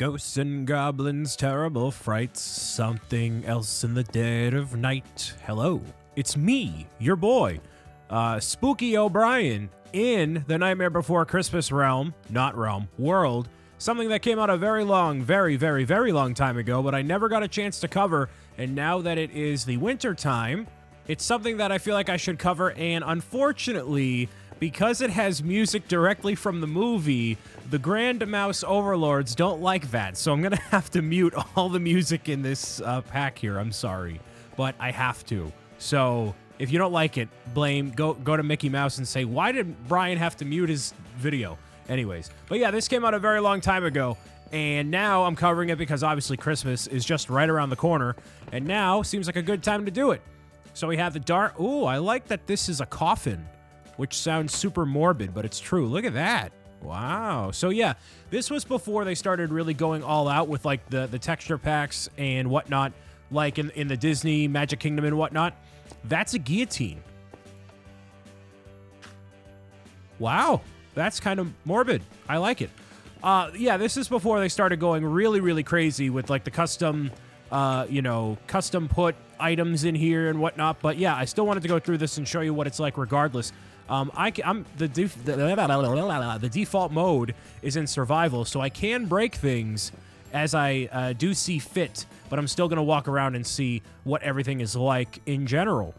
Ghosts and goblins, terrible frights, something else in the dead of night. Hello, it's me, your boy, Spooky O'Brien, in the Nightmare Before Christmas world. Something that came out a very long time ago, but I never got a chance to cover, and now that it is the winter time, it's something that I feel like I should cover, and unfortunately, because it has music directly from the movie, the Grand Mouse Overlords don't like that, so I'm gonna have to mute all the music in this pack here. I'm sorry, but I have to. So if you don't like it, go to Mickey Mouse and say, why did Brian have to mute his video? Anyways, but yeah, this came out a very long time ago, and now I'm covering it because obviously Christmas is just right around the corner, and now seems like a good time to do it. So we have the dark. Ooh, I like that this is a coffin, which sounds super morbid, but it's true. Look at that. Wow. So yeah, this was before they started really going all out with like the texture packs and whatnot, like in the Disney Magic Kingdom and whatnot. That's a guillotine. Wow. That's kind of morbid. I like it. Yeah, this is before they started going really crazy with like the custom put items in here and whatnot. But yeah, I still wanted to go through this and show you what it's like regardless. The default mode is in survival, so I can break things as I do see fit, but I'm still going to walk around and see what everything is like in general.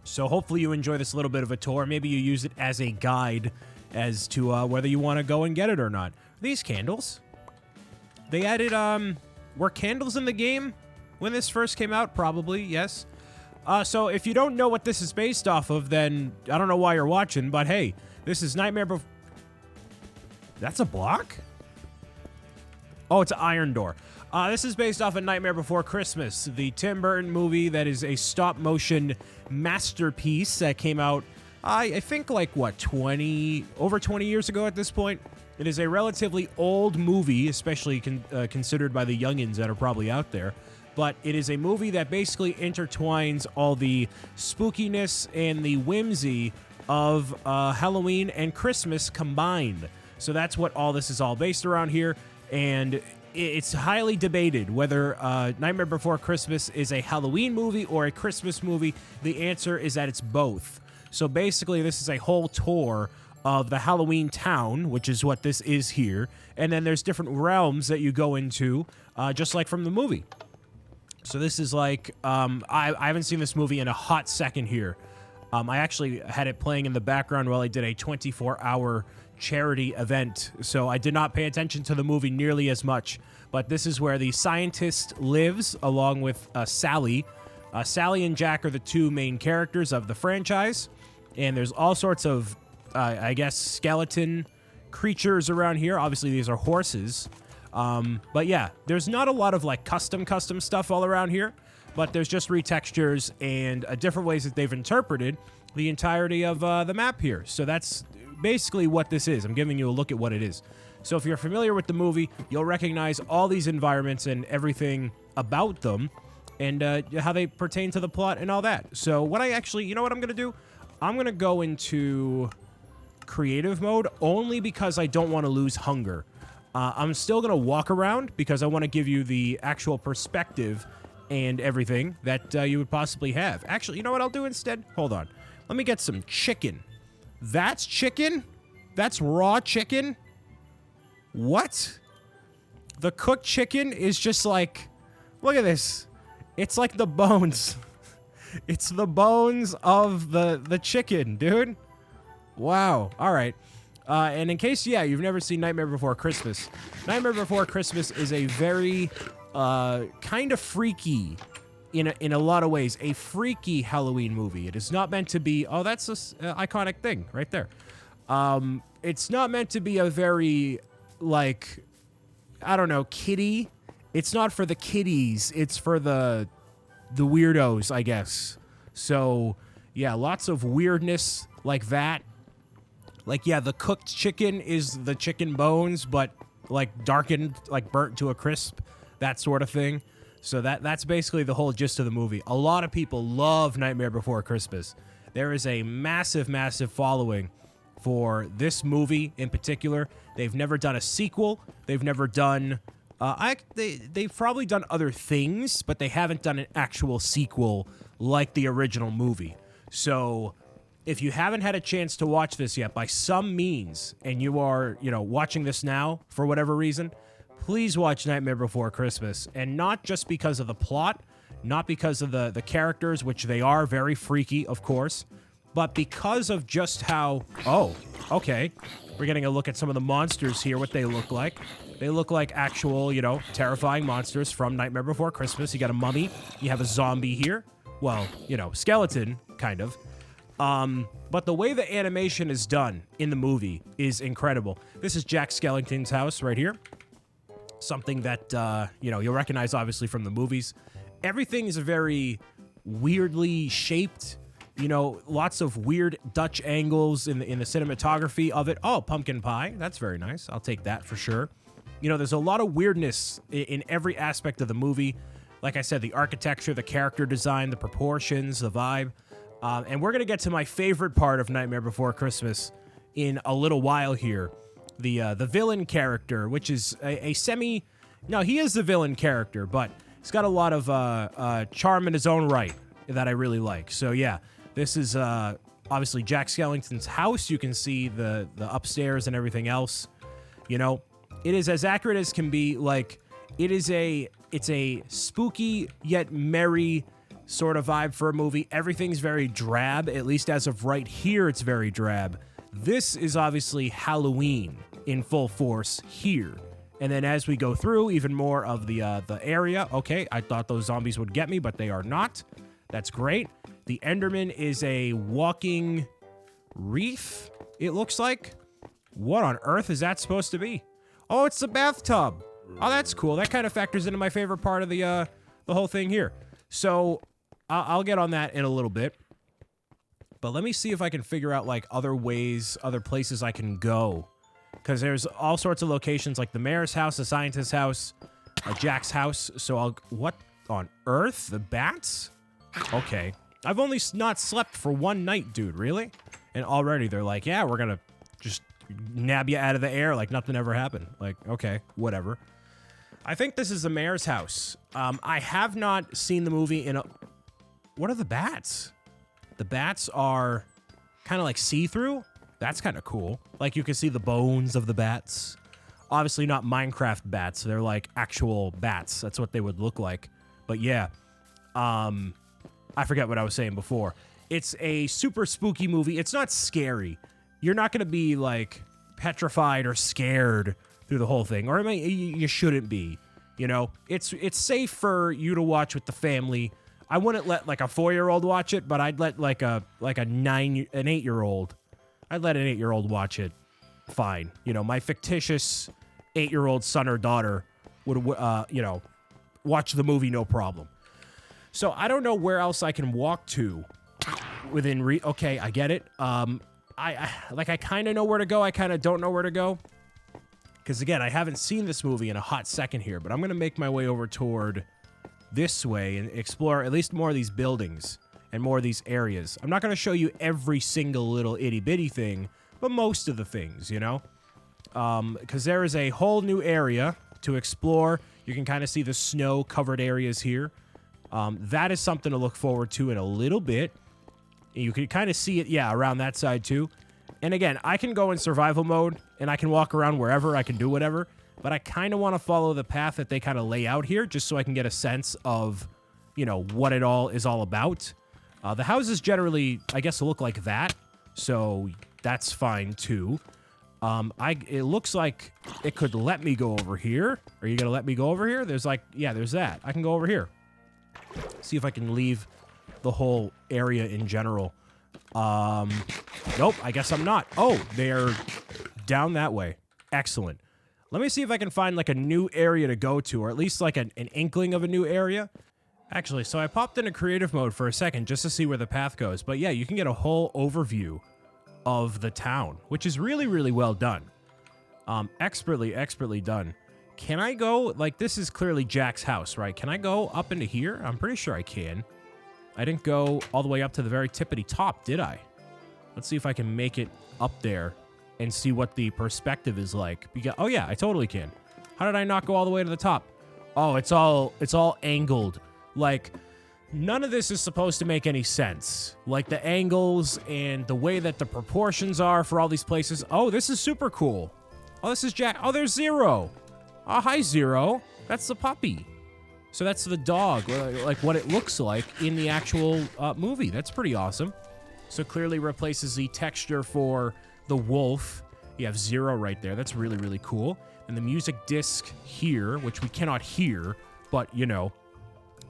So hopefully you enjoy this little bit of a tour. Maybe you use it as a guide as to whether you want to go and get it or not. These candles, they added, were candles in the game when this first came out? Probably, yes. So if you don't know what this is based off of, then I don't know why you're watching, but hey, this is Nightmare Before... That's a block? Oh, it's an iron door. This is based off of Nightmare Before Christmas, the Tim Burton movie that is a stop-motion masterpiece that came out, I think, like, what, over 20 years ago at this point? It is a relatively old movie, especially considered by the youngins that are probably out there. But it is a movie that basically intertwines all the spookiness and the whimsy of Halloween and Christmas combined. So that's what all this is all based around here. And it's highly debated whether Nightmare Before Christmas is a Halloween movie or a Christmas movie. The answer is that it's both. So basically, this is a whole tour of the Halloweentown, which is what this is here. And then there's different realms that you go into, just like from the movie. So this is like, I haven't seen this movie in a hot second here. I actually had it playing in the background while I did a 24-hour charity event, so I did not pay attention to the movie nearly as much. But this is where the scientist lives, along with Sally. Sally and Jack are the two main characters of the franchise, and there's all sorts of, I guess, skeleton creatures around here. Obviously, these are horses. But yeah, there's not a lot of like custom stuff all around here, but there's just retextures and different ways that they've interpreted the entirety of the map here. So that's basically what this is. I'm giving you a look at what it is. So if you're familiar with the movie, you'll recognize all these environments and everything about them and how they pertain to the plot and all that. So what you know what I'm going to do? I'm going to go into creative mode only because I don't want to lose hunger. I'm still going to walk around because I want to give you the actual perspective and everything that you would possibly have. Actually, you know what I'll do instead? Hold on. Let me get some chicken. That's chicken? That's raw chicken? What? The cooked chicken is just like... Look at this. It's like the bones. It's the bones of the chicken, dude. Wow. All right. And in case, you've never seen Nightmare Before Christmas, Nightmare Before Christmas is a very kind of freaky, in a lot of ways, a freaky Halloween movie. It is not meant to be, oh, that's an iconic thing right there. It's not meant to be a very, like, I don't know, kiddie. It's not for the kiddies. It's for the weirdos, I guess. So, yeah, lots of weirdness like that. Like, yeah, the cooked chicken is the chicken bones, but, like, darkened, like, burnt to a crisp, that sort of thing. So that's basically the whole gist of the movie. A lot of people love Nightmare Before Christmas. There is a massive following for this movie in particular. They've never done a sequel. They've never done They've probably done other things, but they haven't done an actual sequel like the original movie. So if you haven't had a chance to watch this yet by some means, and you are, watching this now for whatever reason, please watch Nightmare Before Christmas. And not just because of the plot, not because of the characters, which they are very freaky, of course, but because of just how... Oh, okay. We're getting a look at some of the monsters here, what they look like. They look like actual, terrifying monsters from Nightmare Before Christmas. You got a mummy. You have a zombie here. Well, skeleton, kind of. But the way the animation is done in the movie is incredible. This is Jack Skellington's house right here. Something that, you'll recognize, obviously, from the movies. Everything is very weirdly shaped. Lots of weird Dutch angles in the cinematography of it. Oh, pumpkin pie. That's very nice. I'll take that for sure. There's a lot of weirdness in every aspect of the movie. Like I said, the architecture, the character design, the proportions, the vibe. And we're going to get to my favorite part of Nightmare Before Christmas in a little while here. The villain character, which is a semi... No, he is the villain character, but he's got a lot of charm in his own right that I really like. So, yeah. This is obviously Jack Skellington's house. You can see the upstairs and everything else. It is as accurate as can be. Like, it's a spooky yet merry sort of vibe for a movie. Everything's very drab. At least as of right here, it's very drab. This is obviously Halloween in full force here. And then as we go through, even more of the area. Okay, I thought those zombies would get me, but they are not. That's great. The Enderman is a walking wreath, it looks like. What on earth is that supposed to be? Oh, it's the bathtub. Oh, that's cool. That kind of factors into my favorite part of the whole thing here. So I'll get on that in a little bit. But let me see if I can figure out, like, other ways, other places I can go. Because there's all sorts of locations, like the mayor's house, the scientist's house, Jack's house. So what on earth? The bats? Okay. I've only not slept for one night, dude. Really? And already they're like, yeah, we're going to just nab you out of the air like nothing ever happened. Like, okay, whatever. I think this is the mayor's house. I have not seen the movie in a... What are the bats? The bats are kind of like see-through. That's kind of cool. Like, you can see the bones of the bats. Obviously not Minecraft bats. They're like actual bats. That's what they would look like. But yeah. I forget what I was saying before. It's a super spooky movie. It's not scary. You're not going to be, like, petrified or scared through the whole thing. Or, I mean, you shouldn't be. It's safe for you to watch with the family. I wouldn't let, like, a 4-year-old watch it, but I'd let, like, an 8-year-old. I'd let an 8-year-old watch it fine. My fictitious 8-year-old son or daughter would, watch the movie no problem. So I don't know where else I can walk to within okay, I get it. I kind of know where to go. I kind of don't know where to go. Because, again, I haven't seen this movie in a hot second here, but I'm going to make my way over toward this way and explore at least more of these buildings and more of these areas. I'm not going to show you every single little itty-bitty thing, but most of the things, because there is a whole new area to explore. You can kind of see the snow-covered areas here. That is something to look forward to in a little bit. You can kind of see it, yeah, around that side too. And again, I can go in survival mode, and I can walk around wherever, I can do whatever, but I kind of want to follow the path that they kind of lay out here, just so I can get a sense of, what it all is all about. The houses generally, I guess, look like that, so that's fine too. It looks like it could let me go over here. Are you going to let me go over here? There's there's that. I can go over here. See if I can leave the whole area in general. Nope, I guess I'm not. Oh, they're down that way. Excellent. Let me see if I can find like a new area to go to, or at least like an inkling of a new area. Actually, so I popped into creative mode for a second just to see where the path goes. But yeah, you can get a whole overview of the town, which is really, really well done. Expertly done. Can I go, like, this is clearly Jack's house, right? Can I go up into here? I'm pretty sure I can. I didn't go all the way up to the very tippity top, did I? Let's see if I can make it up there and see what the perspective is like. Oh, yeah, I totally can. How did I not go all the way to the top? Oh, it's all angled. Like, none of this is supposed to make any sense. Like, the angles and the way that the proportions are for all these places. Oh, this is super cool. Oh, this is Jack. Oh, there's Zero. Oh, hi, Zero. That's the puppy. So that's the dog, like what it looks like in the actual movie. That's pretty awesome. So clearly replaces the texture for the wolf. You have Zero right there. That's really, really cool. And the music disc here, which we cannot hear, but, you know,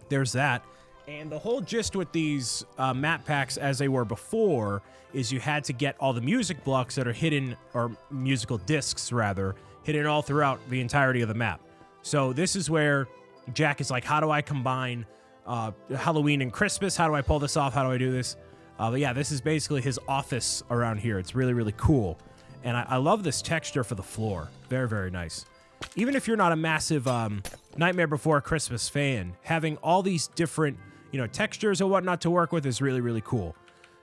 there's that. And the whole gist with these map packs, as they were before, is you had to get all the music blocks that are hidden, or musical discs, rather, hidden all throughout the entirety of the map. So this is where Jack is like, how do I combine Halloween and Christmas? How do I pull this off? How do I do this? But yeah, this is basically his office around here. It's really, really cool. And I love this texture for the floor. Very, very nice. Even if you're not a massive Nightmare Before Christmas fan, having all these different, you know, textures or whatnot to work with is really, really cool.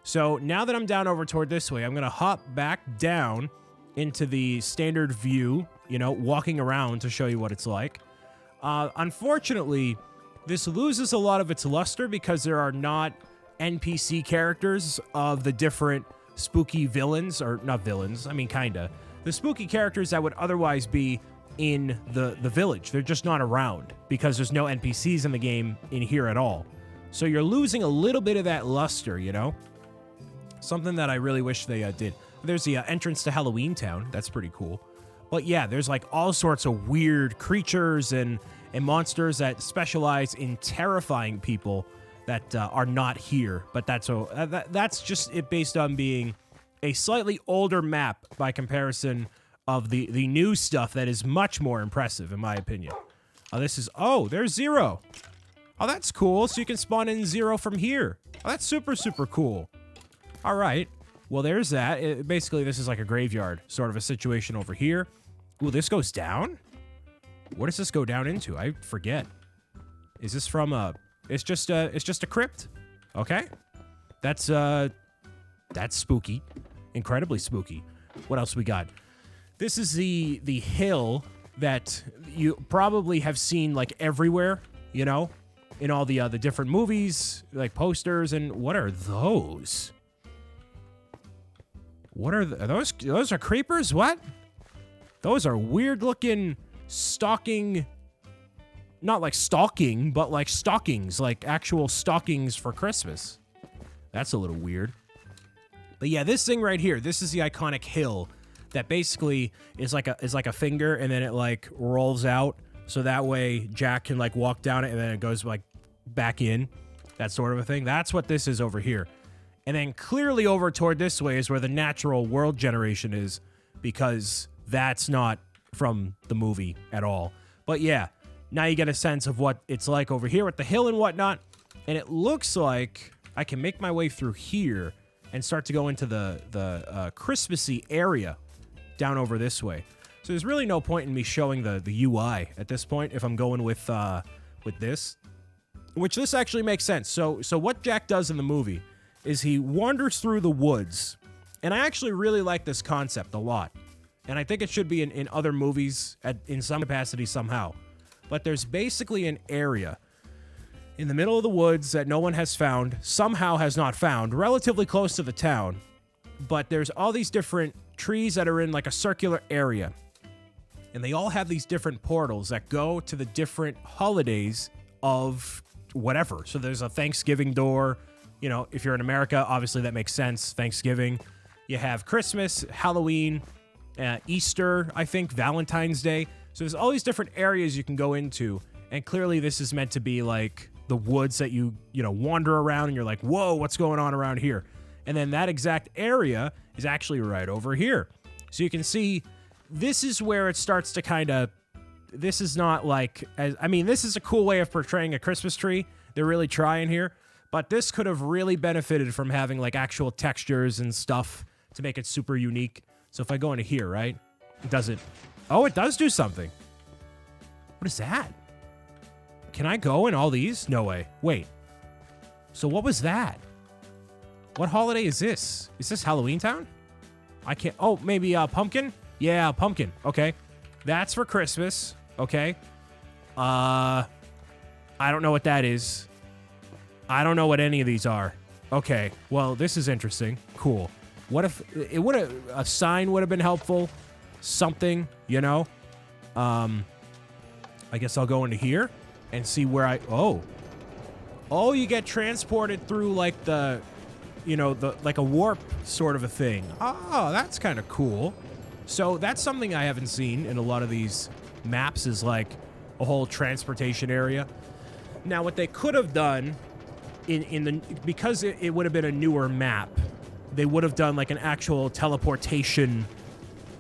So now that I'm down over toward this way, I'm going to hop back down into the standard view, you know, walking around to show you what it's like. Unfortunately, this loses a lot of its luster because there are not NPC characters of the different spooky villains, or not villains, I mean, kinda. The spooky characters that would otherwise be in the village. They're just not around because there's no NPCs in the game in here at all. So you're losing a little bit of that luster, you know? Something that I really wish they did. There's the entrance to Halloweentown. That's pretty cool. But yeah, there's like all sorts of weird creatures and monsters that specialize in terrifying people that are not here. But that's just it based on being a slightly older map by comparison of the new stuff that is much more impressive, in my opinion. There's Zero. Oh, that's cool. So you can spawn in Zero from here. Oh, that's super, super cool. All right. Well, there's that. Basically, this is like a graveyard sort of a situation over here. Ooh, this goes down? What does this go down into? I forget. Is this from a... It's just a crypt. Okay. That's spooky. Incredibly spooky. What else we got? This is the hill that you probably have seen like everywhere, you know, in all the different movies, like posters. And what are those? What are those? Those are creepers? What? Those are weird looking stalking, not like stalking, but like stockings, like actual stockings for Christmas. That's a little weird. But yeah, this thing right here, this is the iconic hill that basically is like a finger, and then it like rolls out so that way Jack can like walk down it and then it goes like back in, that sort of a thing. That's what this is over here. And then clearly over toward this way is where the natural world generation is, because that's not from the movie at all. But yeah, now you get a sense of what it's like over here with the hill and whatnot. And it looks like I can make my way through here and start to go into the Christmassy area down over this way. So there's really no point in me showing the UI at this point if I'm going with this, which this actually makes sense. So what Jack does in the movie is he wanders through the woods, and I actually really like this concept a lot. And I think it should be in other movies in some capacity somehow. But there's basically an area in the middle of the woods that no one has found, somehow has not found, relatively close to the town. But there's all these different trees that are in like a circular area. And they all have these different portals that go to the different holidays of whatever. So there's a Thanksgiving door. You know, if you're in America, obviously that makes sense. Thanksgiving. You have Christmas, Halloween, Easter, I think, Valentine's Day. So there's all these different areas you can go into. And clearly this is meant to be like the woods that you wander around and you're like, whoa, what's going on around here? And then that exact area is actually right over here. So you can see this is where it starts to kind of, this is not like, this is a cool way of portraying a Christmas tree. They're really trying here. But this could have really benefited from having like actual textures and stuff to make it super unique. So if I go into here, right, it doesn't. Oh, it does do something. What is that? Can I go in all these? No way. Wait. So what was that? What holiday is this? Is this Halloweentown? I can't. Oh, maybe pumpkin? Yeah, pumpkin. Okay. That's for Christmas. Okay. I don't know what that is. I don't know what any of these are. Okay. Well, this is interesting. Cool. What if it would have a sign would have been helpful? Something, you know? I guess I'll go into here and see where Oh, you get transported through like the, you know, like a warp sort of a thing. Oh, that's kind of cool. So that's something I haven't seen in a lot of these maps, is like a whole transportation area. Now, what they could have done because it would have been a newer map, they would have done like an actual teleportation,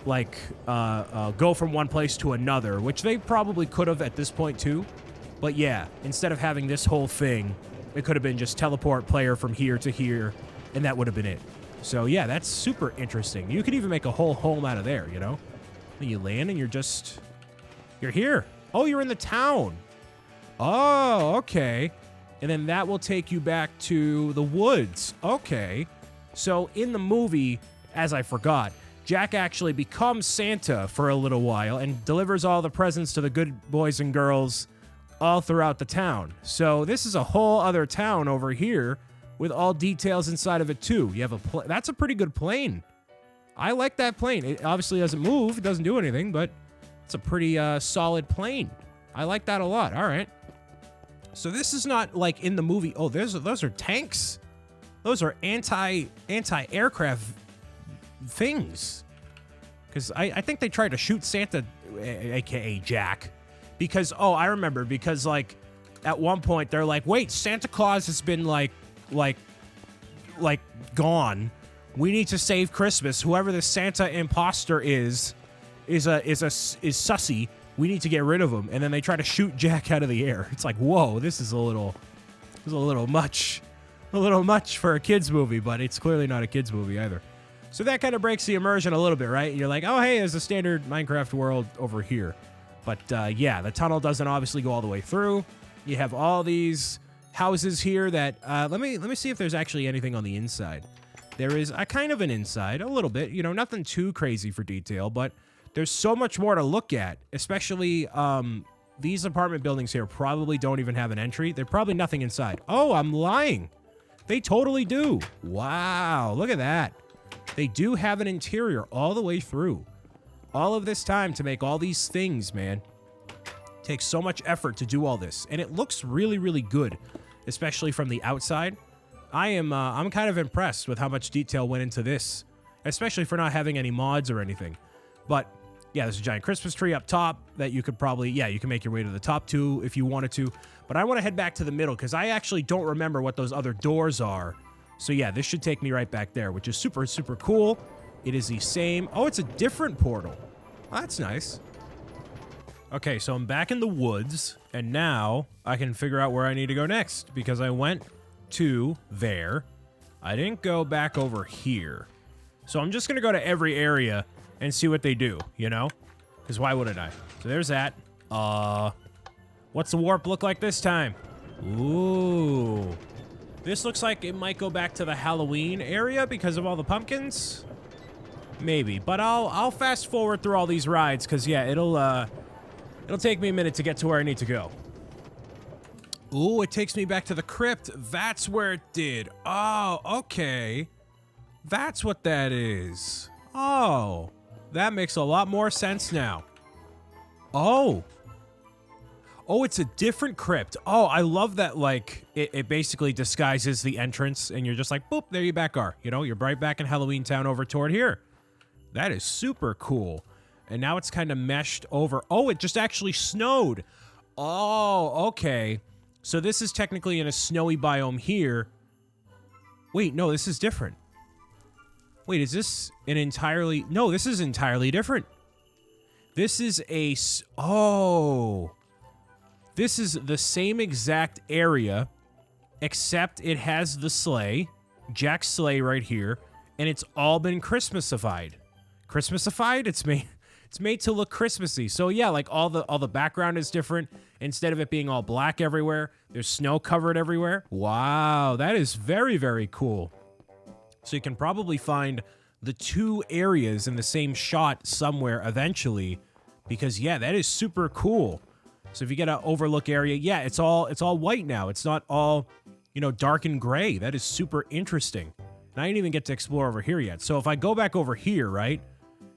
like go from one place to another, which they probably could have at this point too. But yeah, instead of having this whole thing, it could have been just teleport player from here to here, and that would have been it. So yeah, that's super interesting. You could even make a whole home out of there, you know? Then you land and you're here. Oh, you're in the town. Oh, okay. And then that will take you back to the woods. Okay. So in the movie, as I forgot, Jack actually becomes Santa for a little while and delivers all the presents to the good boys and girls all throughout the town. So this is a whole other town over here with all details inside of it too. You have that's a pretty good plane. I like that plane. It obviously doesn't move. It doesn't do anything, but it's a pretty solid plane. I like that a lot. All right. So this is not like in the movie. Oh, those are tanks. Those are anti-aircraft things. Because I think they tried to shoot Santa, aka Jack. Because, I remember, because, like, at one point, they're like, wait, Santa Claus has been, like, gone. We need to save Christmas. Whoever the Santa imposter is sussy. We need to get rid of him. And then they try to shoot Jack out of the air. It's like, whoa, this is a little much. A little much for a kid's movie, but it's clearly not a kid's movie either. So that kind of breaks the immersion a little bit, right? You're like, oh, hey, there's a standard Minecraft world over here. But yeah, the tunnel doesn't obviously go all the way through. You have all these houses here that let me see if there's actually anything on the inside. There is a kind of an inside, a little bit, you know, nothing too crazy for detail, but there's so much more to look at, especially these apartment buildings here probably don't even have an entry. There's probably nothing inside. Oh, I'm lying. They totally do. Wow, look at that. They do have an interior all the way through. All of this time to make all these things, man. Takes so much effort to do all this, and it looks really, really good, especially from the outside. I'm kind of impressed with how much detail went into this, especially for not having any mods or anything. But yeah, there's a giant Christmas tree up top that you could probably, you can make your way to the top too if you wanted to. But I want to head back to the middle because I actually don't remember what those other doors are. So yeah, this should take me right back there, which is super, super cool. It is the same. Oh, it's a different portal. Oh, that's nice. Okay, so I'm back in the woods, and now I can figure out where I need to go next because I went to there. I didn't go back over here. So I'm just going to go to every area and see what they do, you know? Because why wouldn't I? So there's that. What's the warp look like this time? Ooh. This looks like it might go back to the Halloween area because of all the pumpkins. Maybe, but I'll fast forward through all these rides because yeah, it'll take me a minute to get to where I need to go. Ooh, it takes me back to the crypt. That's where it did. Oh, okay. That's what that is. Oh, that makes a lot more sense now. Oh, it's a different crypt. Oh, I love that, like, it basically disguises the entrance, and you're just like, boop, there you back are. You know, you're right back in Halloweentown over toward here. That is super cool. And now it's kind of meshed over. Oh, it just actually snowed. Oh, okay. So this is technically in a snowy biome here. Wait, no, this is different. Wait, is this an entirely... No, this is entirely different. This is a... Oh... This is the same exact area, except it has the sleigh, Jack's sleigh right here, and it's all been Christmasified. Christmasified? It's made to look Christmassy. So yeah, like all the background is different. Instead of it being all black everywhere, there's snow covered everywhere. Wow, that is very, very cool. So you can probably find the two areas in the same shot somewhere eventually. because yeah, that is super cool. So if you get an overlook area, yeah, it's all white now. It's not all, dark and gray. That is super interesting. And I didn't even get to explore over here yet. So if I go back over here, right?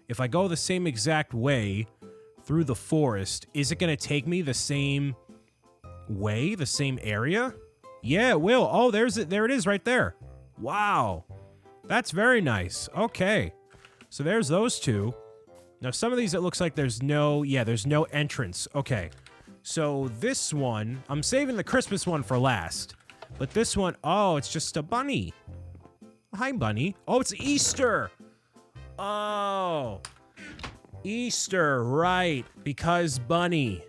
If I go the same exact way through the forest, is it going to take me the same way, the same area? Yeah, it will. Oh, there it is right there. Wow. That's very nice. Okay. So there's those two. Now, some of these, it looks like there's no entrance. Okay. So this one, I'm saving the Christmas one for last. But this one, oh, it's just a bunny. Hi, bunny. Oh, it's Easter. Oh. Easter, right. Because bunny.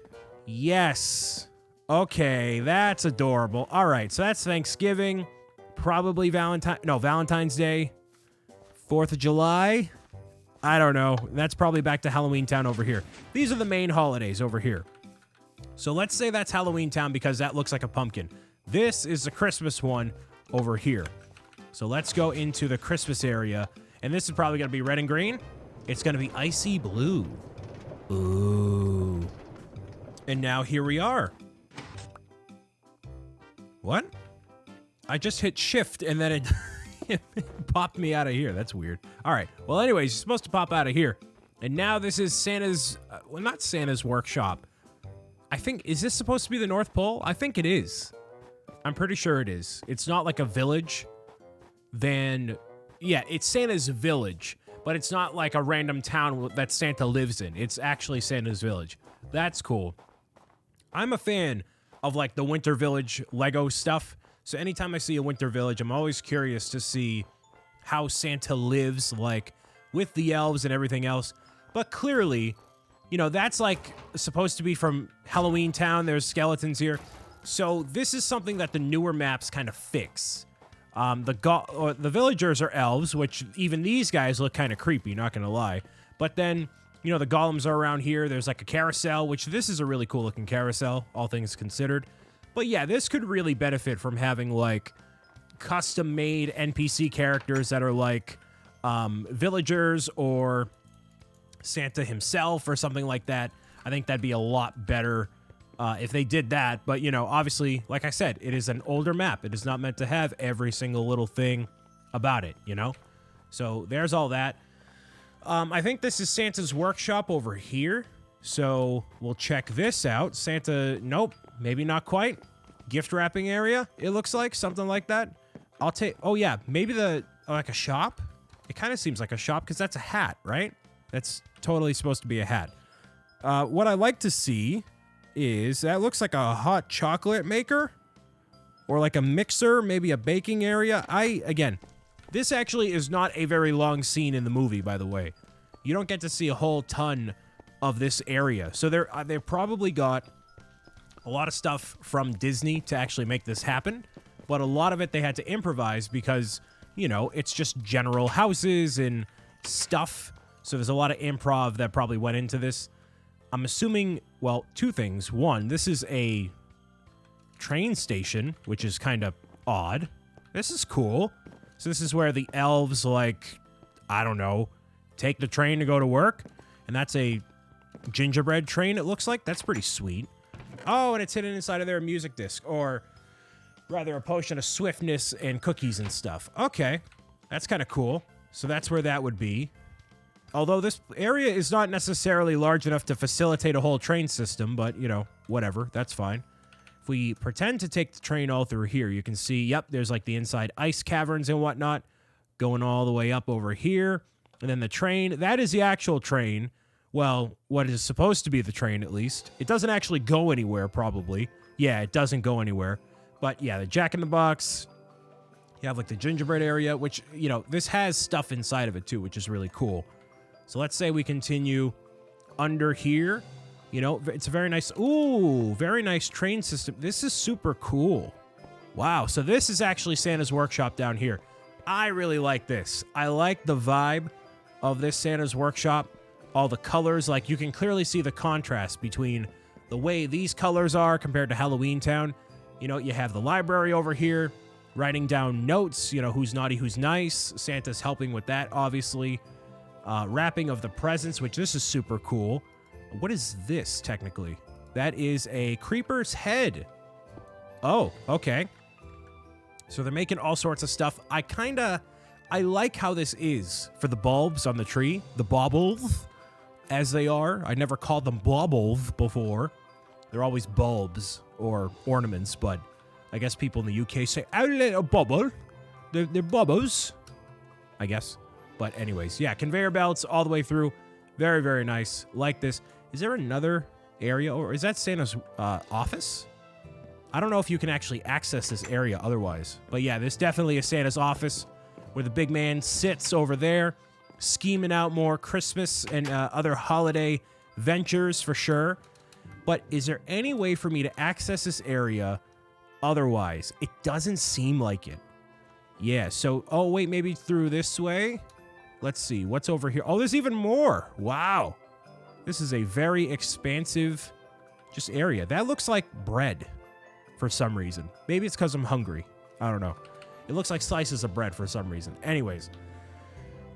Yes. Okay, that's adorable. All right, so that's Thanksgiving. Probably Valentine's Day. 4th of July. I don't know. That's probably back to Halloweentown over here. These are the main holidays over here. So let's say that's Halloweentown because that looks like a pumpkin. This is the Christmas one over here. So let's go into the Christmas area. And this is probably going to be red and green. It's going to be icy blue. Ooh. And now here we are. What? I just hit shift and then it popped me out of here. That's weird. All right. Well, anyways, you're supposed to pop out of here. And now this is Santa's, well, not Santa's workshop. I think, is this supposed to be the North Pole? I think it is. I'm pretty sure it is. It's not like a village. Then, yeah, it's Santa's village, but it's not like a random town that Santa lives in. It's actually Santa's village. That's cool. I'm a fan of like the Winter Village Lego stuff. So anytime I see a Winter Village, I'm always curious to see how Santa lives, like with the elves and everything else. But clearly, that's like supposed to be from Halloweentown. There's skeletons here. So this is something that the newer maps kind of fix. The villagers are elves, which even these guys look kind of creepy, not going to lie. But then, the golems are around here. There's like a carousel, which this is a really cool looking carousel, all things considered. But yeah, this could really benefit from having like custom made NPC characters that are like villagers or Santa himself or something like that. I think that'd be a lot better if they did that. But, obviously, like I said, it is an older map. It is not meant to have every single little thing about it, So there's all that. I think this is Santa's workshop over here. So we'll check this out. Santa, nope, maybe not quite. Gift wrapping area, it looks like, something like that. I'll take, oh yeah, maybe like a shop. It kind of seems like a shop because that's a hat, right? That's totally supposed to be a hat. What I like to see is that looks like a hot chocolate maker or like a mixer, maybe a baking area. Again, this actually is not a very long scene in the movie, by the way. You don't get to see a whole ton of this area. So they've probably got a lot of stuff from Disney to actually make this happen, but a lot of it they had to improvise because, it's just general houses and stuff. So there's a lot of improv that probably went into this. I'm assuming, well, two things. One, this is a train station, which is kind of odd. This is cool. So this is where the elves, like, I don't know, take the train to go to work. And that's a gingerbread train, it looks like. That's pretty sweet. Oh, and it's hidden inside of their music disc, or rather a potion of swiftness and cookies and stuff. Okay, that's kind of cool. So that's where that would be. Although this area is not necessarily large enough to facilitate a whole train system, but, whatever, that's fine. If we pretend to take the train all through here, you can see, yep, there's like the inside ice caverns and whatnot going all the way up over here. And then the train, that is the actual train. Well, what is supposed to be the train, at least. It doesn't actually go anywhere, probably. Yeah, it doesn't go anywhere. But yeah, the Jack in the Box. You have like the gingerbread area, which, this has stuff inside of it too, which is really cool. So let's say we continue under here. It's a very nice, very nice train system. This is super cool. Wow, so this is actually Santa's workshop down here. I really like this. I like the vibe of this Santa's workshop. All the colors, like you can clearly see the contrast between the way these colors are compared to Halloweentown. You have the library over here, writing down notes, who's naughty, who's nice. Santa's helping with that, obviously. Wrapping of the presents, which this is super cool. What is this, technically? That is a creeper's head. Oh, okay. So they're making all sorts of stuff. I like how this is for the bulbs on the tree. The baubles, as they are. I never called them baubles before. They're always bulbs or ornaments, but I guess people in the UK say, "Oh, little bubble." They're bubbles, I guess. But anyways, yeah, conveyor belts all the way through. Very, very nice. Like this. Is there another area, or is that Santa's office? I don't know if you can actually access this area otherwise. But yeah, this definitely is Santa's office, where the big man sits over there, scheming out more Christmas and other holiday ventures for sure. But is there any way for me to access this area otherwise? It doesn't seem like it. Yeah, so, oh wait, maybe through this way? Let's see, what's over here? Oh, there's even more. Wow. This is a very expansive just area. That looks like bread for some reason. Maybe it's because I'm hungry. I don't know. It looks like slices of bread for some reason. Anyways,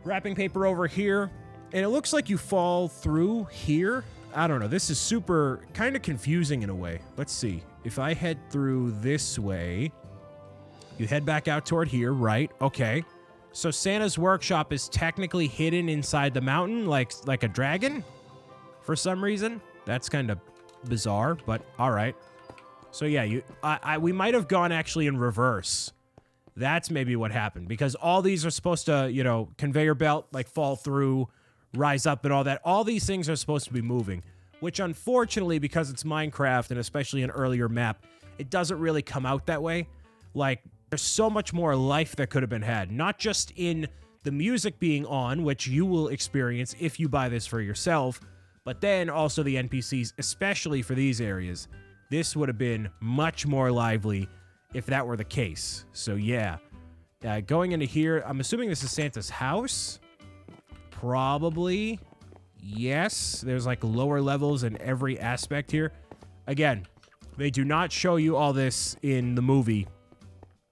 wrapping paper over here. And it looks like you fall through here. I don't know. This is super kind of confusing in a way. Let's see. If I head through this way, you head back out toward here, right? Okay. So Santa's workshop is technically hidden inside the mountain like a dragon for some reason. That's kind of bizarre, but all right. So yeah, we might have gone actually in reverse. That's maybe what happened, because all these are supposed to, you know, conveyor belt, like fall through, rise up and all that. All these things are supposed to be moving, which unfortunately, because it's Minecraft and especially an earlier map, it doesn't really come out that way. Like, there's so much more life that could have been had, not just in the music being on, which you will experience if you buy this for yourself, but then also the NPCs, especially for these areas. This would have been much more lively if that were the case. So yeah, going into here, I'm assuming this is Santa's house. Probably. Yes, there's like lower levels in every aspect here. Again, they do not show you all this in the movie.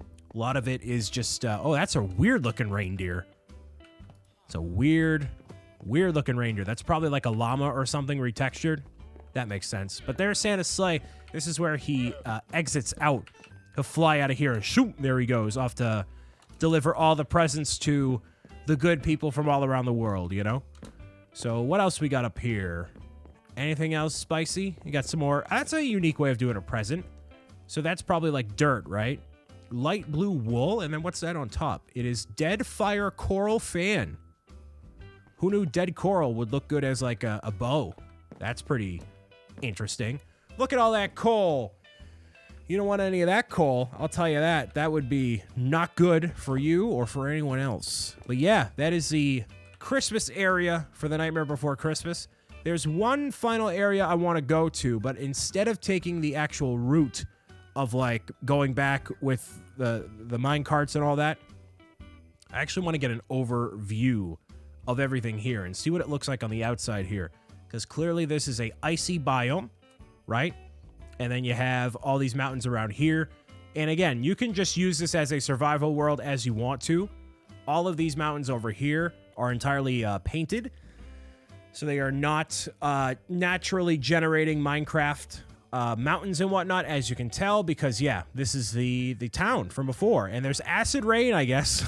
A lot of it is just, oh, that's a weird looking reindeer. It's a weird looking reindeer. That's probably like a llama or something retextured. That makes sense. But there's Santa's sleigh. This is where he exits out. He'll fly out of here and shoot, there he goes, off to deliver all the presents to the good people from all around the world, you know? So what else we got up here? Anything else spicy? You got some more. That's a unique way of doing a present. So that's probably like dirt, right? Light blue wool, and then what's that on top? It is dead fire coral fan. Who knew dead coral would look good as like a bow? That's pretty interesting. Look at all that coal. You don't want any of that coal, I'll tell you that. That would be not good for you or for anyone else. But yeah, that is the Christmas area for the Nightmare Before Christmas. There's one final area I want to go to, but instead of taking the actual route of like going back with the mine carts and all that, I actually want to get an overview of everything here and see what it looks like on the outside here. Because clearly this is a icy biome, right? And then you have all these mountains around here. And again, you can just use this as a survival world as you want to. All of these mountains over here are entirely painted. So they are not naturally generating Minecraft mountains and whatnot, as you can tell, because yeah, this is the town from before. And there's acid rain, I guess,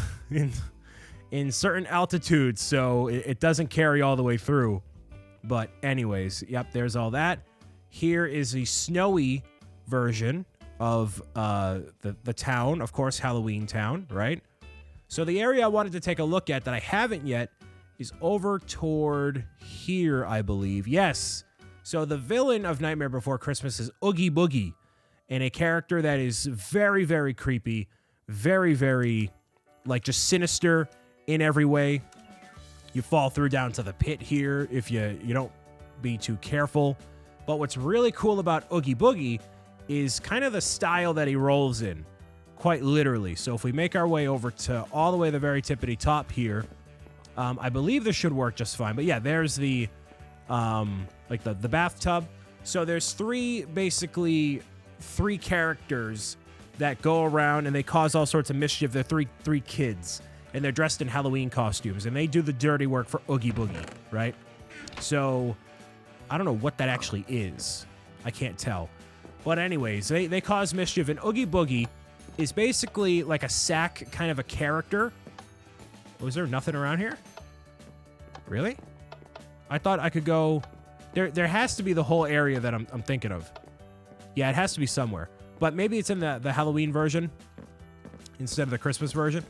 in certain altitudes. So it doesn't carry all the way through. But anyways, yep, there's all that. Here is the snowy version of the town, of course, Halloweentown, right? So the area I wanted to take a look at that I haven't yet is over toward here, I believe. Yes. So the villain of Nightmare Before Christmas is Oogie Boogie, and a character that is very, very creepy, very, very, like, just sinister in every way. You fall through down to the pit here if you don't be too careful. But what's really cool about Oogie Boogie is kind of the style that he rolls in, quite literally. So if we make our way over to all the way to the very tippity top here, I believe this should work just fine. But yeah, there's the like the bathtub. So there's basically three characters that go around and they cause all sorts of mischief. They're three kids, and they're dressed in Halloween costumes, and they do the dirty work for Oogie Boogie, right? So I don't know what that actually is. I can't tell. But anyways, they cause mischief, and Oogie Boogie is basically like a sack kind of a character. Was there nothing around here? Really? I thought I could go... There has to be the whole area that I'm thinking of. Yeah, it has to be somewhere. But maybe it's in the Halloween version instead of the Christmas version.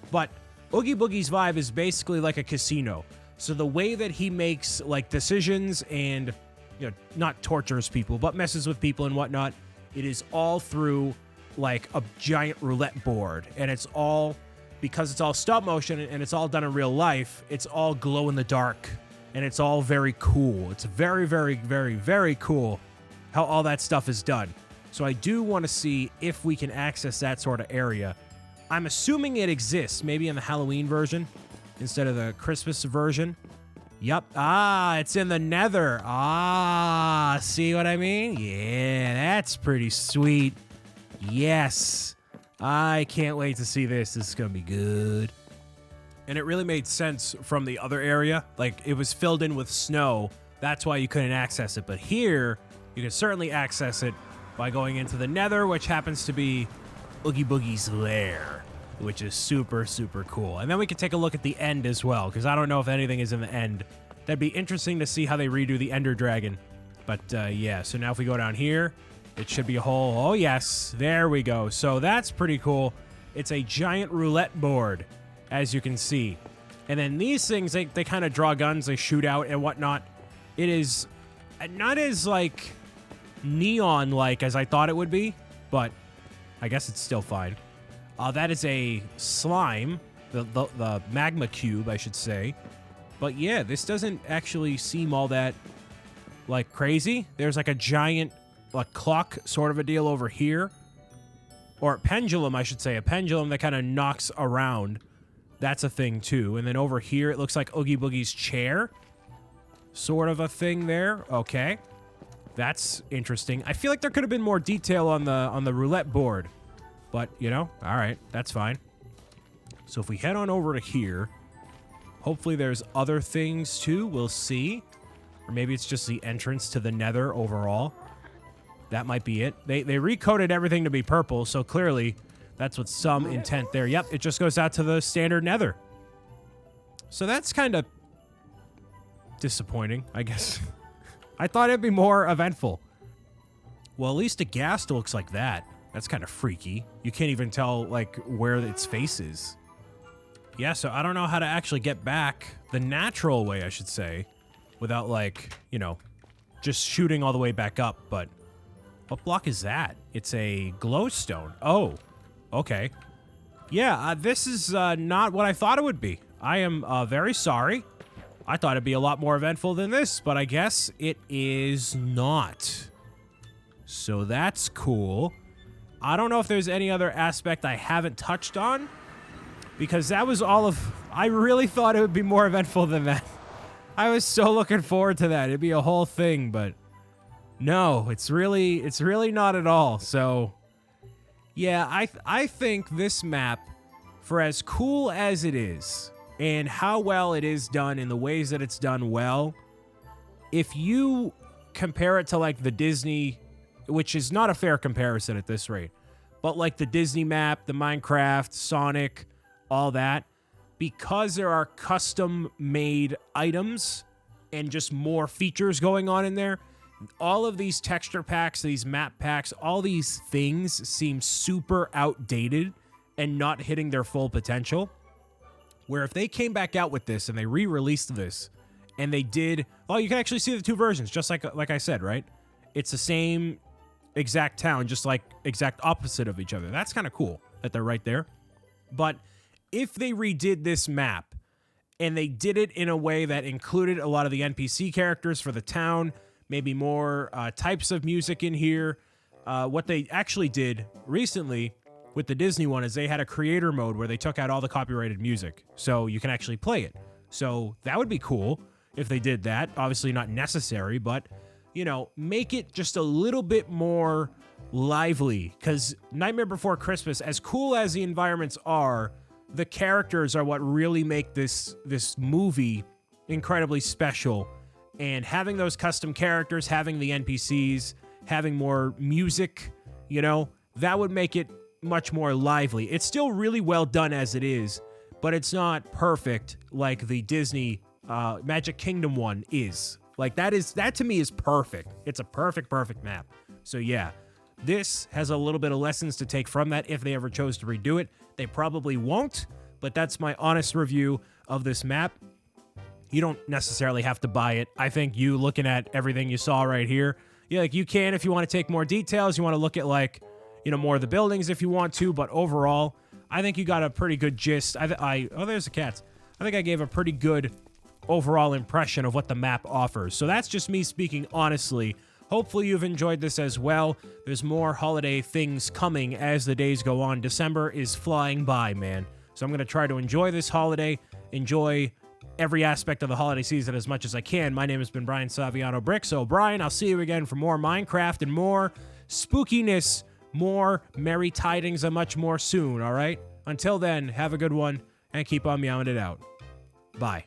But Oogie Boogie's vibe is basically like a casino. So the way that he makes like decisions and, you know, not tortures people, but messes with people and whatnot, it is all through like a giant roulette board. And it's all, because it's all stop motion and it's all done in real life, it's all glow in the dark. And it's all very cool. It's very, very, very, very cool how all that stuff is done. So I do want to see if we can access that sort of area. I'm assuming it exists, maybe in the Halloween version instead of the Christmas version. Yup. Ah, it's in the Nether. Ah, see what I mean? Yeah, that's pretty sweet. Yes. I can't wait to see this. This is going to be good. And it really made sense from the other area. Like, it was filled in with snow. That's why you couldn't access it. But here, you can certainly access it by going into the Nether, which happens to be Oogie Boogie's lair, which is super, super cool. And then we can take a look at the end as well, because I don't know if anything is in the end. That'd be interesting to see how they redo the Ender Dragon. But, yeah, so now if we go down here, it should be a whole... Oh, yes, there we go. So that's pretty cool. It's a giant roulette board, as you can see. And then these things, they kind of draw guns, they shoot out and whatnot. It is not as, like, neon-like as I thought it would be, but I guess it's still fine. That is a slime, the magma cube, I should say. But yeah, this doesn't actually seem all that, like, crazy. There's, like, a giant, like, clock sort of a deal over here. Or a pendulum, I should say. A pendulum that kind of knocks around. That's a thing, too. And then over here, it looks like Oogie Boogie's chair. Sort of a thing there. Okay. That's interesting. I feel like there could have been more detail on the roulette board. But, you know, all right. That's fine. So if we head on over to here, hopefully there's other things, too. We'll see. Or maybe it's just the entrance to the Nether overall. That might be it. They recoded everything to be purple, so clearly... That's with some intent there. Yep, it just goes out to the standard Nether. So that's kind of disappointing, I guess. I thought it'd be more eventful. Well, at least a ghast looks like that. That's kind of freaky. You can't even tell, like, where its face is. Yeah, so I don't know how to actually get back the natural way, I should say, without, like, you know, just shooting all the way back up. But what block is that? It's a glowstone. Oh. Okay. Yeah, this is not what I thought it would be. I am very sorry. I thought it'd be a lot more eventful than this, but I guess it is not. So that's cool. I don't know if there's any other aspect I haven't touched on, because that was all of... I really thought it would be more eventful than that. I was so looking forward to that. It'd be a whole thing, but no, it's really not at all. So... Yeah, I think this map, for as cool as it is, and how well it is done in the ways that it's done well, if you compare it to, like, the Disney, which is not a fair comparison at this rate, but, like, the Disney map, the Minecraft, Sonic, all that, because there are custom-made items and just more features going on in there, all of these texture packs, these map packs, all these things seem super outdated and not hitting their full potential. Where if they came back out with this and they re-released this and they did... Oh, you can actually see the two versions, just like I said, right? It's the same exact town, just like exact opposite of each other. That's kind of cool that they're right there. But if they redid this map and they did it in a way that included a lot of the NPC characters for the town... Maybe more types of music in here. What they actually did recently with the Disney one is they had a creator mode where they took out all the copyrighted music. So you can actually play it. So that would be cool if they did that. Obviously not necessary, but, you know, make it just a little bit more lively. Because Nightmare Before Christmas, as cool as the environments are, the characters are what really make this movie incredibly special. And having those custom characters, having the NPCs, having more music, you know, that would make it much more lively. It's still really well done as it is, but it's not perfect like the Disney Magic Kingdom one is. Like that to me is perfect. It's a perfect map. So yeah, this has a little bit of lessons to take from that if they ever chose to redo it. They probably won't, but that's my honest review of this map. You don't necessarily have to buy it. I think you looking at everything you saw right here, yeah, like you can if you want to take more details, you want to look at like, you know, more of the buildings if you want to, but overall, I think you got a pretty good gist. Oh, there's the cats. I think I gave a pretty good overall impression of what the map offers. So that's just me speaking honestly. Hopefully you've enjoyed this as well. There's more holiday things coming as the days go on. December is flying by, man. So I'm going to try to enjoy this holiday, enjoy every aspect of the holiday season as much as I can. My name has been Brian Saviano, BricksOBrian. I'll see you again for more Minecraft and more spookiness, more merry tidings, and much more soon, all right? Until then, have a good one, and keep on meowing it out. Bye.